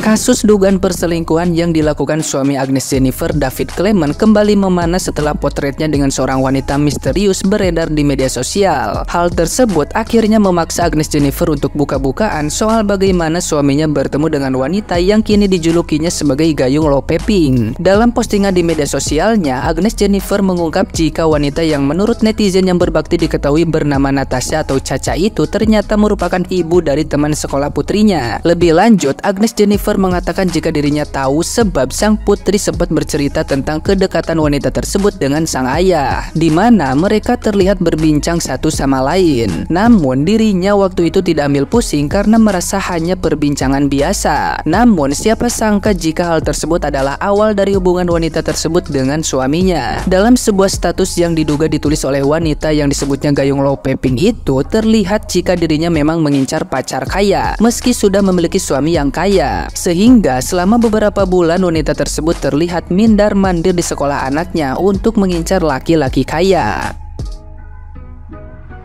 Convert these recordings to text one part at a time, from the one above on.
Kasus dugaan perselingkuhan yang dilakukan suami Agnes Jennifer, David Clement, kembali memanas setelah potretnya dengan seorang wanita misterius beredar di media sosial. Hal tersebut akhirnya memaksa Agnes Jennifer untuk buka-bukaan soal bagaimana suaminya bertemu dengan wanita yang kini dijulukinya sebagai Gayung Lopeping. Dalam postingan di media sosialnya, Agnes Jennifer mengungkap jika wanita yang menurut netizen yang berbakti diketahui bernama Natasha atau Caca itu ternyata merupakan ibu dari teman sekolah putrinya. Lebih lanjut, Agnes Jennifer mengatakan jika dirinya tahu sebab sang putri sempat bercerita tentang kedekatan wanita tersebut dengan sang ayah, di mana mereka terlihat berbincang satu sama lain. Namun dirinya waktu itu tidak ambil pusing karena merasa hanya perbincangan biasa. Namun siapa sangka jika hal tersebut adalah awal dari hubungan wanita tersebut dengan suaminya. Dalam sebuah status yang diduga ditulis oleh wanita yang disebutnya Gayung Lopeping itu, terlihat jika dirinya memang mengincar pacar kaya meski sudah memiliki suami yang kaya. Sehingga selama beberapa bulan wanita tersebut terlihat mindar-mandir di sekolah anaknya untuk mengincar laki-laki kaya.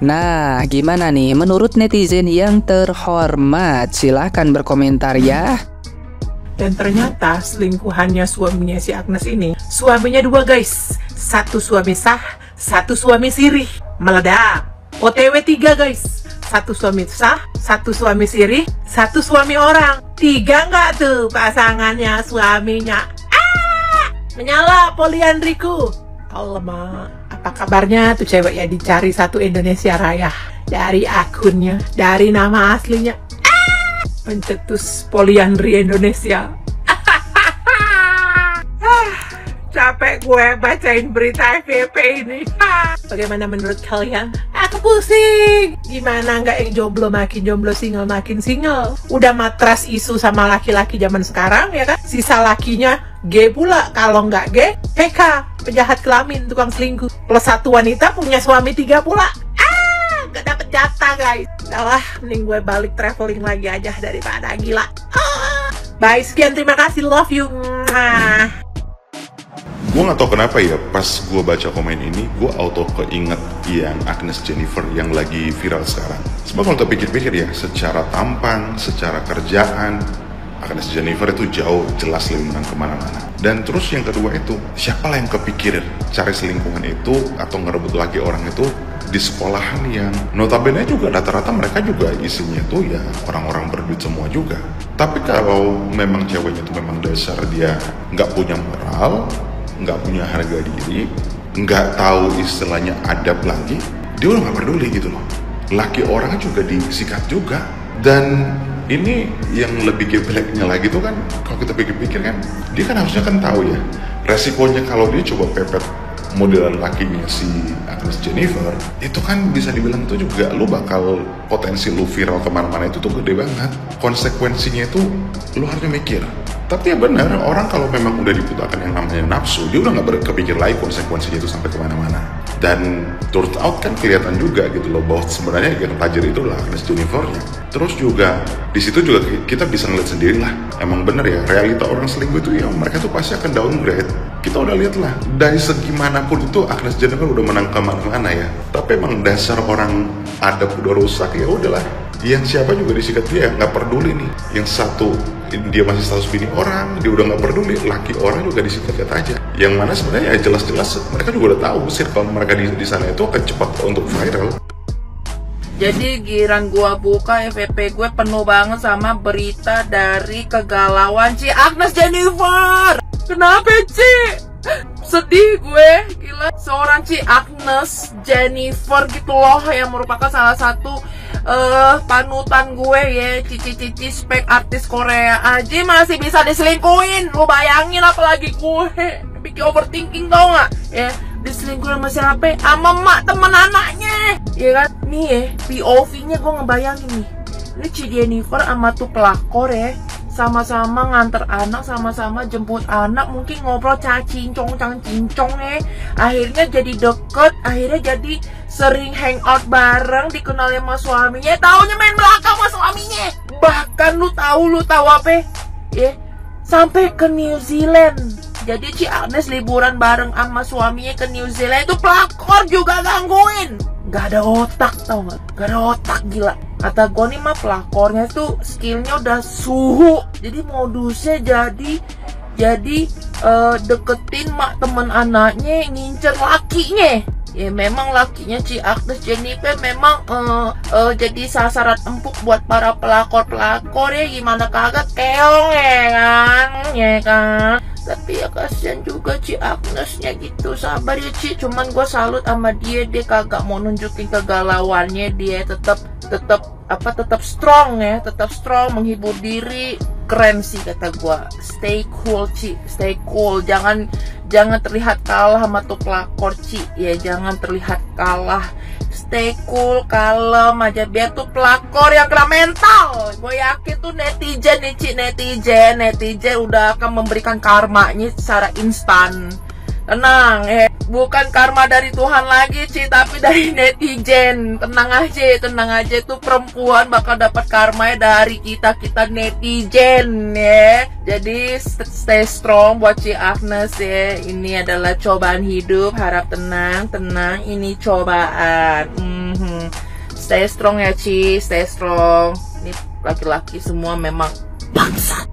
Nah, gimana nih menurut netizen yang terhormat? Silahkan berkomentar ya. Dan ternyata selingkuhannya suaminya si Agnes ini, suaminya dua guys. Satu suami sah, satu suami sirih. Meledak. OTW 3 guys. Satu suami sah, satu suami sirih, satu suami orang. 3 nggak tuh pasangannya suaminya? Menyala poliandriku. Alamak, apa kabarnya tuh cewek ya, dicari satu Indonesia Raya. Dari akunnya, dari nama aslinya. Pencetus poliandri Indonesia. Capek gue bacain berita FYP ini. Bagaimana menurut kalian? Aku pusing. Gimana nggak yang jomblo makin jomblo, single makin single? Udah matras isu sama laki-laki zaman sekarang ya kan? Sisa lakinya gay pula. Kalau nggak gay, PK, penjahat kelamin, tukang selingkuh. Plus satu wanita punya suami 3 pula. Nggak dapet jatah guys. Udah lah, mending gue balik traveling lagi aja daripada gila. Bye, sekian, terima kasih, love you. Gue gak tau kenapa ya, pas gue baca komen ini, gue auto keinget yang Agnes Jennifer yang lagi viral sekarang. Sebab kalau terpikir-pikir ya, secara tampang, secara kerjaan, Agnes Jennifer itu jauh jelas lebih menang kemana-mana. Dan terus yang kedua itu, siapa lah yang kepikir cari selingkuhan itu atau ngerebut lagi orang itu di sekolahan yang notabene juga rata-rata mereka juga isinya tuh ya orang-orang berduit semua juga. Tapi kalau memang ceweknya itu memang dasar dia nggak punya moral, nggak punya harga diri, nggak tahu istilahnya adab lagi, dia udah nggak peduli gitu loh. Laki orang juga disikat juga. Dan ini yang lebih gebleknya lagi tuh kan, kalau kita pikir-pikir kan, dia kan harusnya kan tahu ya resikonya kalau dia coba pepet modelan lakinya si Agnes Jennifer, itu kan bisa dibilang itu juga lu bakal potensi lu viral kemana-mana itu tuh gede banget. Konsekuensinya itu lu harusnya mikir. Tapi ya benar, orang kalau memang udah diputakan yang namanya nafsu, dia udah nggak berkepikir lagi konsekuensinya itu sampai kemana-mana. Dan turn out kan kelihatan juga gitu loh bahwa sebenarnya yang tajir itu adalah Agnes Jennifer-nya. Terus juga di situ juga kita bisa ngeliat sendiri lah, emang bener ya realita orang selingkuh itu ya mereka tuh pasti akan downgrade. Kita udah lihat lah dari segi manapun itu Agnes Jennifer udah menang kemana-mana ya. Tapi emang dasar orang adab udah rusak ya udahlah. Yang siapa juga disikat dia nggak peduli nih. Yang satu dia masih status bini orang, dia udah nggak peduli. Laki orang juga disikat aja. Yang mana sebenarnya ya jelas-jelas mereka juga udah tahu circle mereka di sana itu akan cepat untuk viral. Jadi giran gua buka FYP gue penuh banget sama berita dari kegalauan Ci Agnes Jennifer. Kenapa Ci? Sedih gue, gila. Seorang Ci Agnes Jennifer gitu loh, yang merupakan salah satu panutan gue ya. Cici-cici spek artis Korea aja masih bisa diselingkuhin. Lu bayangin apalagi gue. Bikin overthinking tau gak? Ya, diselingkuhin sama siapa? Sama mak temen anaknya. Ya kan? Nih ya, POV-nya gue ngebayangin nih. Ini Ci Jennifer sama tuh pelakor ya, sama-sama nganter anak, sama-sama jemput anak, mungkin ngobrol cincong ya. Akhirnya jadi deket, akhirnya jadi sering hangout bareng, dikenal sama suaminya. Taunya main belakang sama suaminya. Bahkan lu tahu apa? Ya, sampai ke New Zealand. Jadi Ci Agnes liburan bareng sama suaminya ke New Zealand, itu pelakor juga gangguin. Gak ada otak tau gak? Gak ada otak, gila. Kata gue nih mah pelakornya tuh skillnya udah suhu. Jadi modusnya jadi deketin mak temen anaknya, ngincer lakinya. Ya memang lakinya si Agnes Jennifer memang jadi sasaran empuk buat para pelakor-pelakor ya, gimana kagak keong ya kan. Tapi ya kasihan juga Ci Agnesnya gitu. Sabar ya Ci, cuman gue salut sama dia kagak mau nunjukin kegalauannya. Dia tetap strong ya, tetap strong, menghibur diri. Keren sih kata gue. Stay cool Ci, stay cool. Jangan terlihat kalah sama tuh pelakor Ci. Ya jangan terlihat kalah. Stay cool, kalem aja, biar tuh pelakor yang kena mental. Gue yakin tuh netizen nih Ci, netizen udah akan memberikan karmanya secara instan. Tenang, bukan karma dari Tuhan lagi Ci, tapi dari netizen. Tenang aja, tuh perempuan bakal dapat karmanya dari kita netizen ya. Jadi stay strong buat Ci Agnes ya. Ini adalah cobaan hidup, harap tenang, ini cobaan. Stay strong ya Ci, stay strong. Ini laki-laki semua memang bangsat.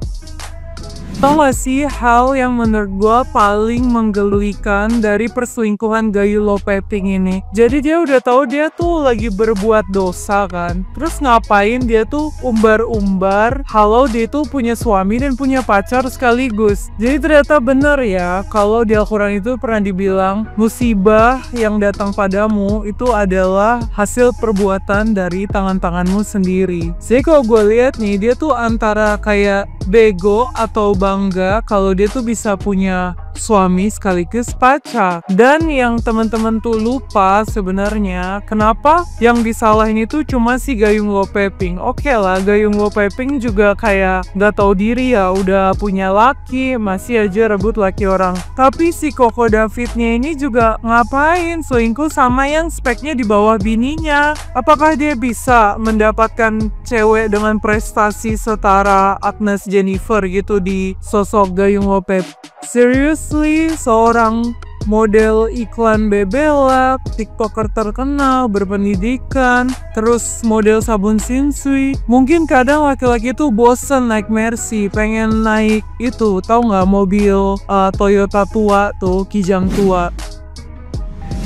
Tau gak sih hal yang menurut gue paling menggeluikan dari perselingkuhan Gayu Lopeping ini? Jadi dia udah tahu dia tuh lagi berbuat dosa kan. Terus ngapain dia tuh umbar-umbar kalau dia tuh punya suami dan punya pacar sekaligus. Jadi ternyata bener ya kalau di Al-Quran itu pernah dibilang musibah yang datang padamu itu adalah hasil perbuatan dari tangan-tanganmu sendiri. Jadi kalau gue lihat nih, dia tuh antara kayak bego atau bangga kalau dia tuh bisa punya suami sekaligus pacar. Dan yang teman-teman tuh lupa sebenarnya kenapa yang disalahin itu cuma si Gayung Lopeping. Oke lah, Gayung Lopeping juga kayak gak tahu diri ya, udah punya laki masih aja rebut laki orang. Tapi si Koko Davidnya ini juga ngapain selingkuh sama yang speknya di bawah bininya? Apakah dia bisa mendapatkan cewek dengan prestasi setara Agnes Jennifer gitu di sosok Gayung Lopeping? Seriously, seorang model iklan bebelak, tiktoker terkenal, berpendidikan, terus model sabun Shinsui. Mungkin kadang laki-laki tuh bosen naik Mercy, pengen naik itu, tahu nggak, mobil Toyota tua tuh, Kijang tua.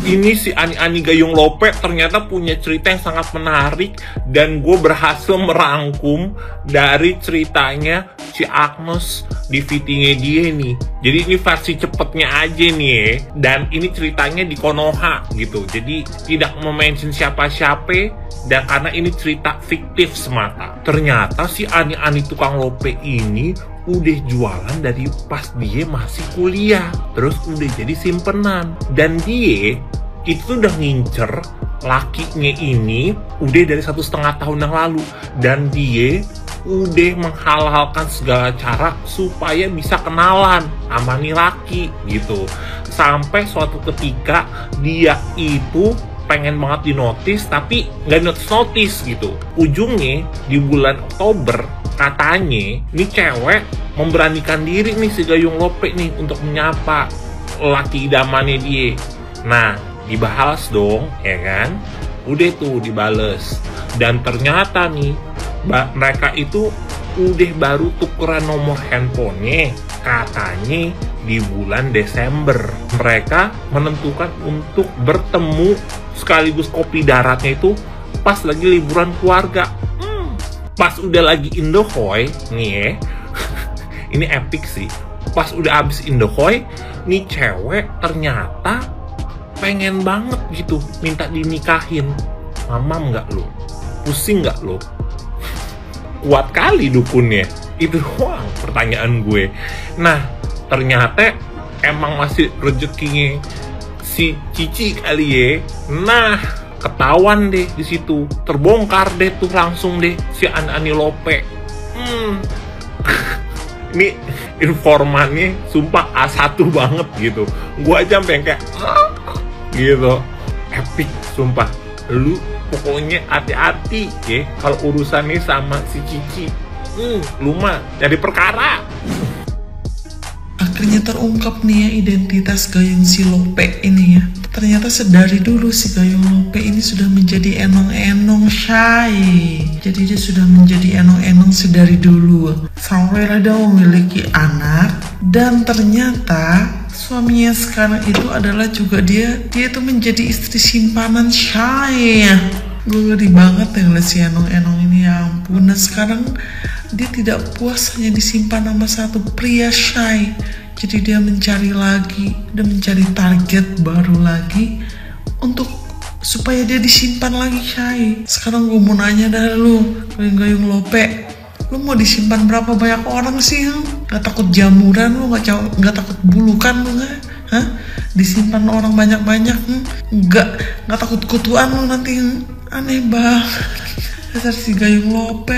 Ini si Ani Gayung Lope ternyata punya cerita yang sangat menarik, dan gue berhasil merangkum dari ceritanya si Agnes di VT-nya dia nih. Jadi ini versi cepetnya aja nih ya. Dan ini ceritanya di Konoha gitu, jadi tidak mention siapa-siapa, dan karena ini cerita fiktif semata. Ternyata si Ani tukang Lope ini udah jualan dari pas dia masih kuliah, terus udah jadi simpenan. Dan dia itu udah ngincer lakinya ini udah dari 1,5 tahun yang lalu, dan dia udah menghalalkan segala cara supaya bisa kenalan sama nih laki gitu. Sampai suatu ketika dia itu pengen banget dinotis, tapi nggak notis gitu. Ujungnya di bulan Oktober katanya nih cewek memberanikan diri nih si Gayung Lope nih untuk menyapa laki idamannya dia. Nah, dibalas dong ya kan, udah tuh dibales. Dan ternyata nih mereka itu udah baru tukeran nomor handphonenya katanya di bulan Desember. Mereka menentukan untuk bertemu sekaligus kopi daratnya itu pas lagi liburan keluarga. Pas udah lagi Indohoy nih ya, ini epic sih. Pas udah abis Indohoy nih, cewek ternyata pengen banget gitu minta dinikahin. Mamam nggak lo? Pusing nggak lo? Kuat kali dukunnya. Itu doang pertanyaan gue. Nah, ternyata emang masih rezekinya si Cici kali ya. Nah, ketahuan deh di situ, terbongkar deh tuh langsung deh si Ani Lope. Ini informannya sumpah A1 banget gitu. Gua aja sampai kayak gitu. Epic sumpah. Lu pokoknya hati-hati ya kalau urusannya sama si Cici. Lu mah jadi perkara. Akhirnya terungkap nih ya identitas Gayung si Lope ini ya. Ternyata sedari dulu si Gayung Lope ini sudah menjadi enong-enong Shay. Jadi dia sudah menjadi enong-enong sedari dulu. Sampailah dia memiliki anak. Dan ternyata suaminya sekarang itu adalah juga dia tuh menjadi istri simpanan Shay. Gue ngeri banget ya ngeliat si enong-enong ini, ya ampun. Nah sekarang dia tidak puas hanya disimpan sama satu pria Shay. Jadi dia mencari lagi, dan mencari target baru lagi untuk supaya dia disimpan lagi Shay. Sekarang gue mau nanya dah lu, Gayung Lope, lu mau disimpan berapa banyak orang sih? Gak takut jamuran lu, gak takut bulukan lu gak? Hah? Disimpan orang banyak-banyak? Gak takut kutuan lu nanti? Aneh banget. Dasar si Gayung Lope.